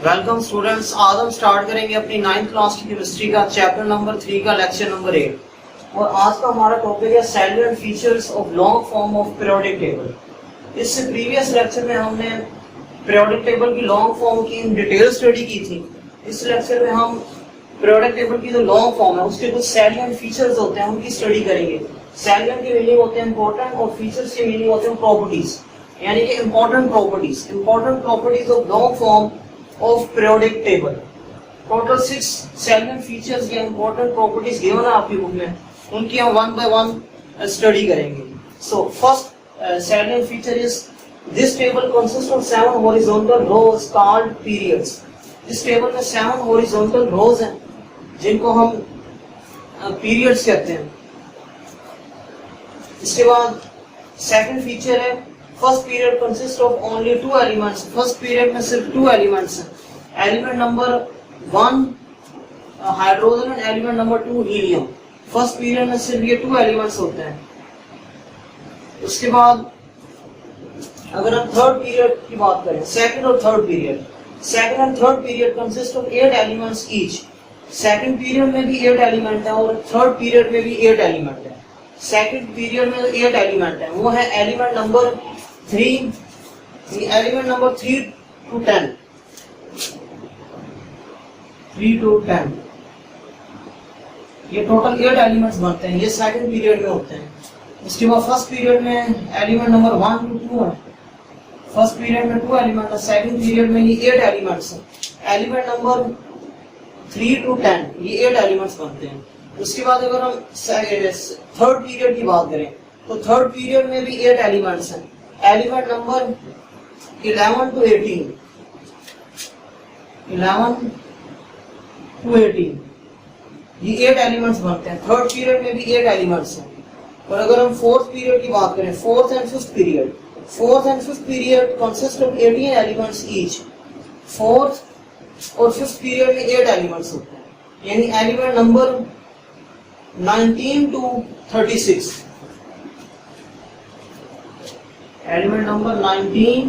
Welcome students, आज हम start करेंगे अपनी 9th क्लास की केमिस्ट्री का चैप्टर नंबर 3 का लेक्चर नंबर 8 और आज का हमारा टॉपिक है salient features of long form of periodic table. इससे प्रीवियस लेक्चर में हमने पीरियोडिक टेबल की लॉन्ग फॉर्म की इन डिटेल स्टडी की थी। इस लेक्चर में हम पीरियोडिक टेबल की जो लॉन्ग फॉर्म है उसके कुछ सैलिएंट फीचर्स होते हैं उनकी स्टडी करेंगे। सैलिएंट के मीनिंग होते हैं इंपॉर्टेंट और फीचर्स के मीनिंग होते हैं प्रॉपर्टीज, यानी कि important properties of long form of periodic table. Total 6 salient features या important properties given है आपकी बुक में, उनकी हम one by one study करेंगे। So first salient feature is this table consists of 7 horizontal rows called periods. इस table में 7 horizontal rows हैं जिनको हम periods कहते हैं। इसके बाद second feature है first period consist of only 2 elements. First period में सिर्फ 2 एलिमेंट्स हैं। Element number 1 hydrogen and element number 2 helium. First period में सिर्फ ये 2 एलिमेंट्स होते हैं। उसके बाद अगर हम थर्ड पीरियड की बात करें, सेकंड और third period, second and third period consist of 8 elements each. Second period में भी 8 एलिमेंट है और थर्ड पीरियड में भी 8 एलिमेंट है। सेकंड पीरियड में 8 एलिमेंट है, वो है element number 3, element number 3 to 10, 3 to 10, ये टोटल 8 एलिमेंट्स बनते हैं। ये सेकंड पीरियड में होते हैं। उसके बाद फर्स्ट पीरियड में एलिमेंट नंबर 1 to 2 है। फर्स्ट पीरियड में 2 एलिमेंट है, सेकंड पीरियड में ये 8 एलिमेंट्स हैं। एलिमेंट नंबर 3 to 10 ये 8 एलिमेंट्स बनते हैं। उसके बाद अगर हम थर्ड पीरियड की बात करें तो थर्ड पीरियड में भी 8 एलिमेंट्स हैं। एलिमेंट नंबर 11 to 18, 11 to 18 ये 8 एलिमेंट्स बनते हैं। थर्ड पीरियड में भी 8 एलिमेंट्स हैं। और अगर हम फोर्थ पीरियड की बात करें, fourth and fifth period consist of 18 elements each. Fourth और फिफ्थ पीरियड में 8 एलिमेंट्स होते हैं, यानी element number 19 to 36, element number 19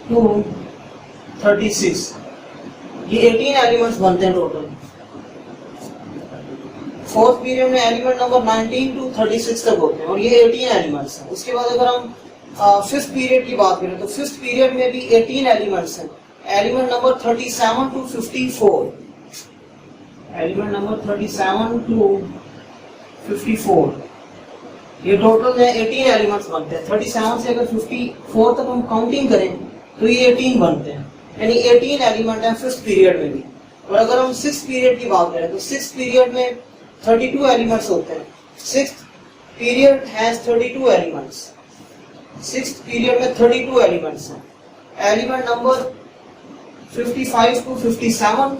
to 36 ये 18 एलिमेंट्स बनते हैं टोटल। फोर्थ पीरियड में एलिमेंट नंबर 19 to 36 तक होते हैं और ये 18 एलिमेंट्स हैं। उसके बाद अगर हम फिफ्थ पीरियड की बात करें तो फिफ्थ पीरियड में भी 18 एलिमेंट्स हैं। Element number 37 to 54, element number 37 to 54 ये टोटल है 18 एलिमेंट्स बनते हैं। 37 से अगर 54 तक हम काउंटिंग करें तो ये 18 बनते हैं, यानी 18 एलिमेंट है फिफ्थ पीरियड में भी। और अगर हम सिक्स्थ पीरियड की बात करें तो सिक्स्थ पीरियड में 32 एलिमेंट्स होते हैं। Sixth period has 32 elements. Sixth period में 32 एलिमेंट्स हैं। Element number 55 to 57,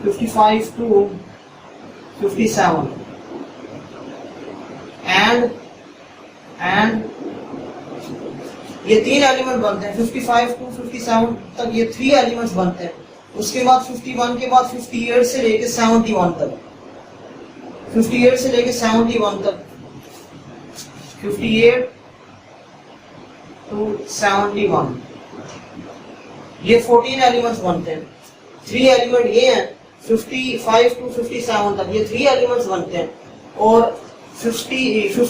55 to 57 and ये 3 एलिमेंट बनते हैं। 55 to 57 तक ये 3 एलिमेंट्स बनते हैं। उसके बाद 51 के बाद 58 से लेके 71 तक, 58 से लेके 71 तक, 58 to 71 ये 14 एलिमेंट्स बनते हैं। 3 एलिमेंट ये हैं 55 to 57 तक, ये 3 एलिमेंट्स बनते हैं। और 58 to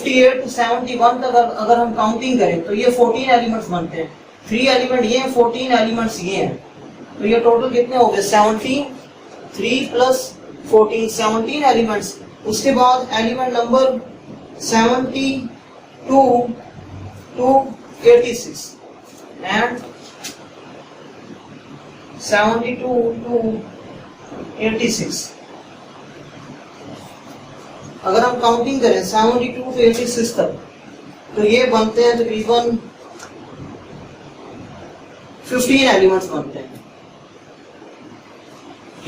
71 तक अगर हम काउंटिंग करें तो ये 14 एलिमेंट्स बनते हैं। 3 एलिमेंट ये हैं, 14 एलिमेंट्स ये हैं, तो ये टोटल कितने हो गए 17, 3 plus 14 17 एलिमेंट्स। उसके बाद element number 72 to 86 and 72 to 86 अगर हम काउंटिंग करें 72 to 86 तक तो ये बनते हैं तकरीबन 15 एलिमेंट्स बनते हैं।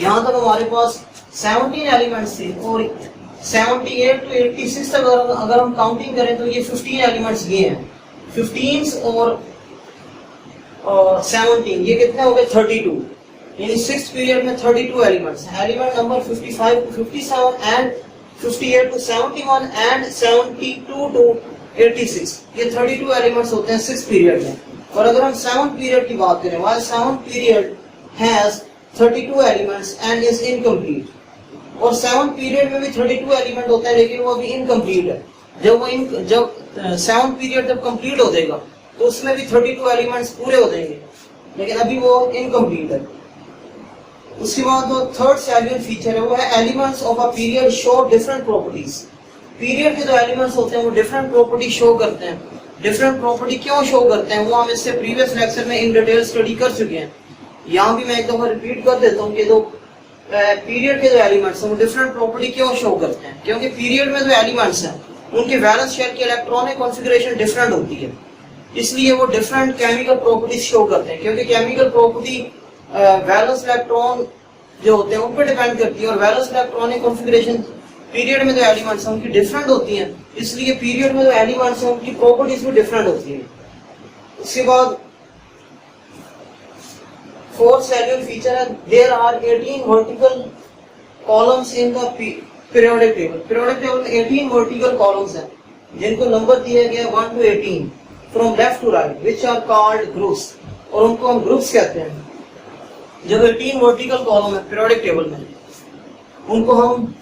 यहां तक हमारे पास 17 एलिमेंट्स थे और 78 to 86 तक अगर हम काउंटिंग करें तो ये 15 एलिमेंट्स ये हैं। 15 और 17 ये कितने हो गए 32, यानी सिक्स्थ पीरियड में 32 elements. Element number 55 to 57 and 58 to 71 and 72 to 86 ये 32 एलिमेंट्स होते हैं सिक्स पीरियड में। और अगर हम 7th पीरियड की बात करें, while 7th period has 32 elements and is incomplete, और 7th पीरियड में भी 32 एलिमेंट होते हैं लेकिन वो अभी इनकम्प्लीट है। जब 7th पीरियड जब कंप्लीट हो जाएगा तो उसमें भी 32 एलिमेंट्स पूरे हो जाएंगे, लेकिन अभी वो इनकम्प्लीट है। उसके बाद जो थर्ड सैलिएंट फीचर है वो है elements of a period show different properties. Period के जो एलिमेंट्स होते हैं वो डिफरेंट प्रॉपर्टी शो करते हैं। डिफरेंट प्रॉपर्टी क्यों शो करते हैं वो हम इससे प्रीवियस लेक्चर में इन डिटेल स्टडी कर चुके हैं। यहाँ भी मैं एक दफा रिपीट कर देता हूँ कि जो पीरियड के जो एलिमेंट्स हैं वो डिफरेंट प्रॉपर्टी क्यों शो करते हैं, क्योंकि पीरियड में जो एलिमेंट्स हैं उनके वैलेंस शेल की इलेक्ट्रॉनिक कॉन्फ़िगरेशन डिफरेंट होती है, इसलिए वो डिफरेंट केमिकल प्रॉपर्टीज शो करते हैं। क्योंकि केमिकल प्रॉपर्टी वैलेंस इलेक्ट्रॉन जो होते हैं उन पर डिपेंड करती है, और वैलेंस इलेक्ट्रॉनिक कॉन्फ़िगरेशन पीरियड में जो एलिमेंट्स हैं उनकी डिफरेंट होती हैं, इसलिए पीरियड में जो एलिमेंट्स हैं उनकी प्रॉपर्टीज भी डिफरेंट होती है। उसके बाद फोर्थ सैलिएंट फीचर है there are 18 vertical columns in the periodic table. Periodic table में 18 वर्टिकल कॉलम्स हैं जिनको नंबर दिया गया 1 to 18 from left to right, which are called groups, और उनको हम ग्रुप्स कहते हैं। जब 18 वर्टिकल कॉलम है पीरियोडिक टेबल में उनको हम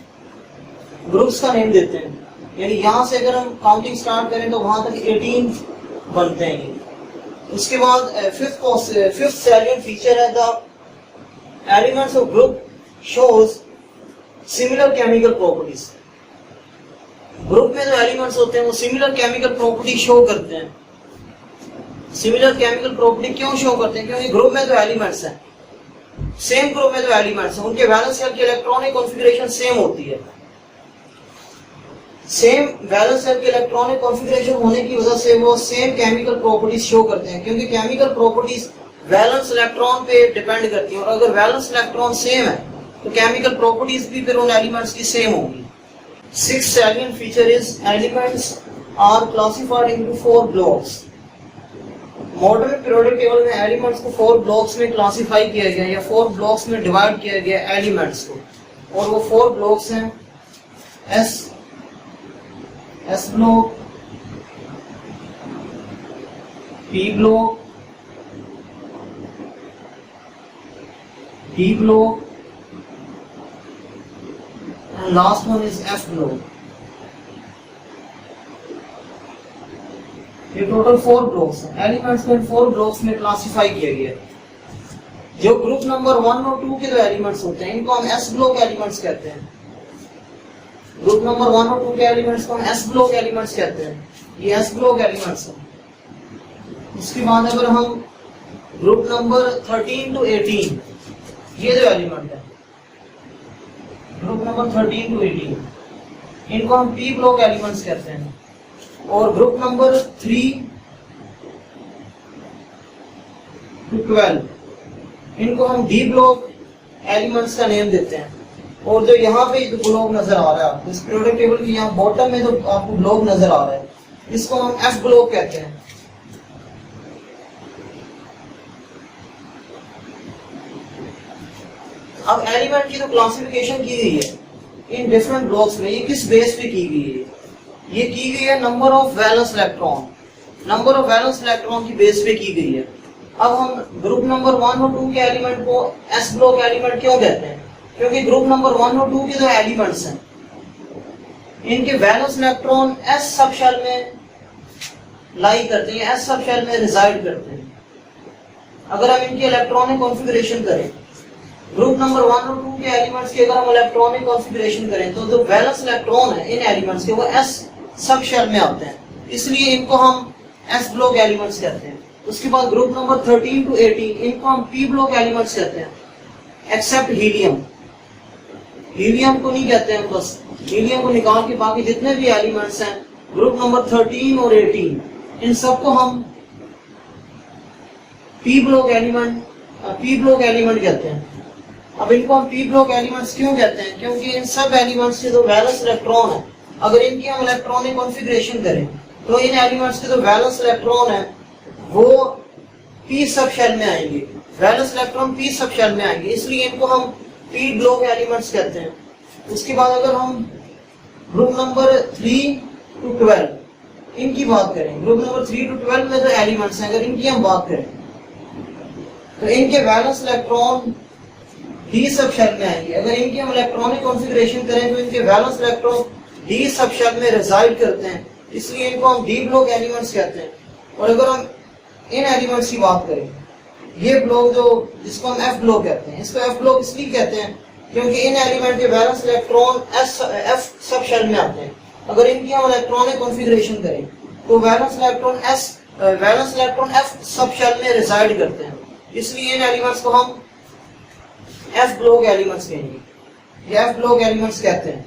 ग्रुप्स का नेम देते हैं। यानी यहाँ से अगर हम काउंटिंग स्टार्ट करें तो वहां तक 18 बनते हैं। उसके बाद फिफ्थ सैलिएंट फीचर है the elements of group shows similar chemical properties. Group में जो एलिमेंट्स होते हैं वो सिमिलर केमिकल प्रॉपर्टी शो करते हैं। सिमिलर केमिकल प्रॉपर्टी क्यों शो करते हैं? क्योंकि ग्रुप में जो एलिमेंट्स हैं, सेम ग्रुप में जो एलिमेंट्स हैं उनके वैलेंस शेल की इलेक्ट्रॉनिक कॉन्फ़िगरेशन सेम होती है। सेम वैलेंस शेल की इलेक्ट्रॉनिक कॉन्फ़िगरेशन होने की वजह से वो सेम केमिकल प्रॉपर्टीज शो करते हैं, क्योंकि केमिकल प्रॉपर्टीज वैलेंस इलेक्ट्रॉन पे डिपेंड करती हैं, और अगर वैलेंस इलेक्ट्रॉन सेम है तो केमिकल प्रॉपर्टीज भी फिर उन एलिमेंट्स की सेम होगी। Sixth salient feature is elements are classified into 4 blocks. Modern periodic table में एलिमेंट्स को 4 ब्लॉक्स में क्लासिफाई किया गया या 4 ब्लॉक्स में डिवाइड किया गया एलिमेंट्स को, और वो 4 ब्लॉक्स हैं S block, P block, D block, and last one is F block. ये टोटल 4 ब्लॉक्स हैं। एलिमेंट्स को इन 4 ब्लॉक्स में क्लासिफाई किया गया है। जो ग्रुप नंबर 1 और 2 के जो एलिमेंट्स होते हैं इनको हम एस ब्लॉक एलिमेंट्स कहते हैं। ग्रुप नंबर 1 और 2 के एलिमेंट्स को हम एस ब्लॉक एलिमेंट्स कहते हैं। ये एस ब्लॉक एलिमेंट्स हैं। उसके बाद अगर हम ग्रुप नंबर 13 to 18 ये जो एलिमेंट है ग्रुप नंबर 13 to 18 इनको हम पी ब्लॉक एलिमेंट्स कहते हैं, और ग्रुप नंबर 3 to 12 इनको हम डी ब्लॉक एलिमेंट्स का नेम देते हैं। और जो यहाँ पे जो ब्लॉक नजर आ रहा है आपको इस पीरियोडिक टेबल की यहाँ बॉटम में जो आपको ब्लॉक नजर आ रहा है इसको हम एफ ब्लॉक कहते हैं। अब एलिमेंट की जो क्लासिफिकेशन की गई है इन डिफरेंट ब्लॉक्स में, ये किस बेस पे की गई है? ये की गई है number of valence electron, number of valence electron की बेस पे की गई है। अब हम ग्रुप नंबर 1 और 2 के एलिमेंट को एस ब्लॉक एलिमेंट क्यों कहते हैं? क्योंकि ग्रुप नंबर 1 और 2 के जो एलिमेंट्स हैं इनके valence electron S sub shell में लाई करते हैं, एस सब शेल में रिजाइड करते हैं। अगर हम इनकी इलेक्ट्रॉनिक कॉन्फ़िगरेशन करें, ग्रुप नंबर 1 और 2 के एलिमेंट्स की अगर हम इलेक्ट्रॉनिक कॉन्फ़िगरेशन करें तो जो वैलेंस इलेक्ट्रॉन है इन एलिमेंट्स के वो एस सब शेल में आते हैं, इसलिए इनको हम एस ब्लॉक एलिमेंट्स कहते हैं। उसके बाद ग्रुप नंबर 13 to 18 इनको हम पी ब्लॉक एलिमेंट्स कहते हैं, एक्सेप्ट हीलियम। हीलियम को नहीं कहते हैं, बस हीलियम को निकाल के बाकी जितने भी एलिमेंट्स हैं ग्रुप नंबर 13 और 18 इन सबको हम पी ब्लॉक एलिमेंट कहते हैं। अब इनको हम पी ब्लॉक एलिमेंट्स क्यों कहते हैं? क्योंकि इन सब एलिमेंट्स के जो वैलेंस इलेक्ट्रॉन है अगर इनकी हम इलेक्ट्रॉनिक कॉन्फ़िगरेशन करें तो इन एलिमेंट्स के जो वैलेंस इलेक्ट्रॉन है वो पी सब शेल में आएंगे, valence electron P sub shell में आएंगे, इसलिए इनको हम पी ब्लॉक एलिमेंट्स कहते हैं। उसके बाद अगर हम ग्रुप नंबर 3 to 12 इनकी बात करें, ग्रुप नंबर 3 to 12 में जो एलिमेंट्स हैं अगर इनकी हम बात करें तो इनके valence electron D sub shell में आएंगे। अगर इनकी हम इलेक्ट्रॉनिक कॉन्फ़िगरेशन करें तो इनके valence electron D sub shell में रिजाइड करते हैं, इसलिए इनको हम डी ब्लॉक एलिमेंट्स कहते हैं। और अगर हम इन एलिमेंट्स की बात करें, ये ब्लॉक जो जिसको हम एफ ब्लॉक कहते हैं, इसको एफ ब्लॉक इसलिए कहते हैं क्योंकि इन एलिमेंट के valence electron F sub shell में आते हैं। अगर इनकी हम इलेक्ट्रॉनिक कॉन्फ़िगरेशन करें तो valence electron F sub shell में रिजाइड करते हैं, इसलिए इन एलिमेंट्स को हम एफ ब्लॉक एलिमेंट्स कहेंगे, ये एफ ब्लॉक एलिमेंट्स कहते हैं।